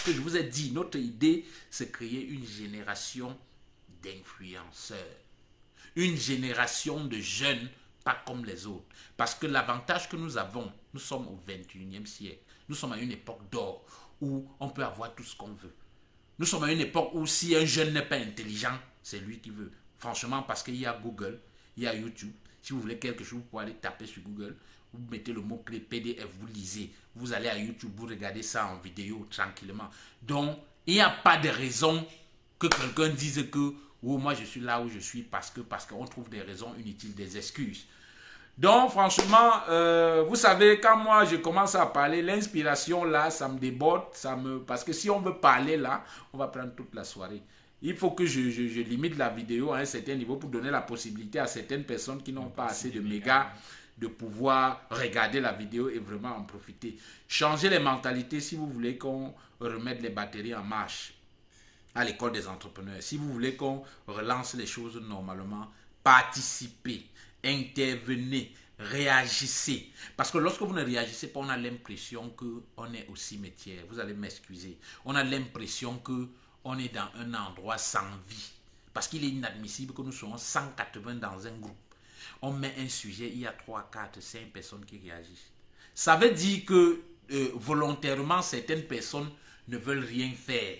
que je vous ai dit, notre idée, c'est créer une génération d'influenceurs. Une génération de jeunes, pas comme les autres. Parce que l'avantage que nous avons, nous sommes au 21e siècle. Nous sommes à une époque d'or où on peut avoir tout ce qu'on veut. Nous sommes à une époque où si un jeune n'est pas intelligent, c'est lui qui veut. Franchement, parce qu'il y a Google, il y a YouTube. Si vous voulez quelque chose, vous pouvez aller taper sur Google. Vous mettez le mot-clé PDF, vous lisez. Vous allez à YouTube, vous regardez ça en vidéo tranquillement. Donc, il n'y a pas de raison que quelqu'un dise que oh, moi je suis là où je suis parce qu'on trouve des raisons inutiles, des excuses. Donc, franchement, vous savez, quand moi je commence à parler, l'inspiration là, ça me déborde, parce que si on veut parler là, on va prendre toute la soirée. Il faut que je limite la vidéo à un certain niveau pour donner la possibilité à certaines personnes qui n'ont pas assez de mégas de pouvoir regarder la vidéo et vraiment en profiter. Changez les mentalités si vous voulez qu'on remette les batteries en marche à l'école des entrepreneurs. Si vous voulez qu'on relance les choses normalement, participez, intervenez, réagissez. Parce que lorsque vous ne réagissez pas, on a l'impression qu'on est au cimetière. Vous allez m'excuser. On a l'impression qu'on est dans un endroit sans vie. Parce qu'il est inadmissible que nous soyons 180 dans un groupe. On met un sujet, il y a 3, 4, 5 personnes qui réagissent. Ça veut dire que volontairement, certaines personnes ne veulent rien faire.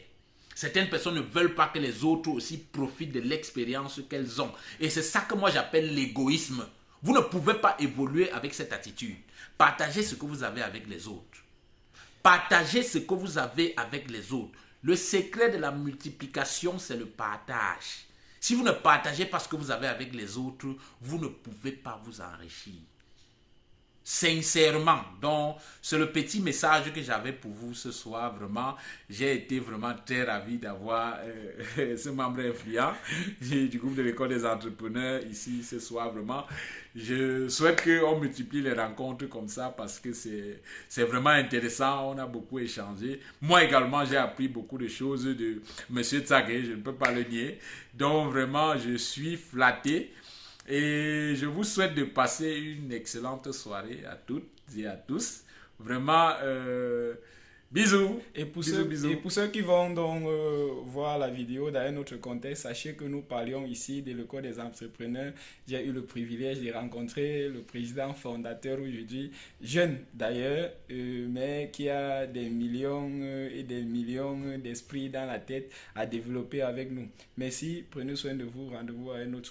Certaines personnes ne veulent pas que les autres aussi profitent de l'expérience qu'elles ont. Et c'est ça que moi j'appelle l'égoïsme. Vous ne pouvez pas évoluer avec cette attitude. Partagez ce que vous avez avec les autres. Partagez ce que vous avez avec les autres. Le secret de la multiplication, c'est le partage. Si vous ne partagez pas ce que vous avez avec les autres, vous ne pouvez pas vous enrichir. Sincèrement, donc c'est le petit message que j'avais pour vous ce soir. Vraiment, j'ai été vraiment très ravi d'avoir ce membre influent du groupe de l'école des entrepreneurs ici ce soir. Vraiment, je souhaite qu'on multiplie les rencontres comme ça parce que c'est vraiment intéressant. On a beaucoup échangé. Moi également, j'ai appris beaucoup de choses de Monsieur Tsagé, je ne peux pas le nier. Donc vraiment, je suis flatté. Et je vous souhaite de passer une excellente soirée à toutes et à tous. Vraiment, bisous. Et pour ceux qui vont donc voir la vidéo dans un autre contexte, sachez que nous parlions ici de l'école des entrepreneurs. J'ai eu le privilège de rencontrer le président fondateur aujourd'hui, jeune d'ailleurs, mais qui a des millions et des millions d'esprits dans la tête à développer avec nous. Merci, prenez soin de vous, rendez-vous à un autre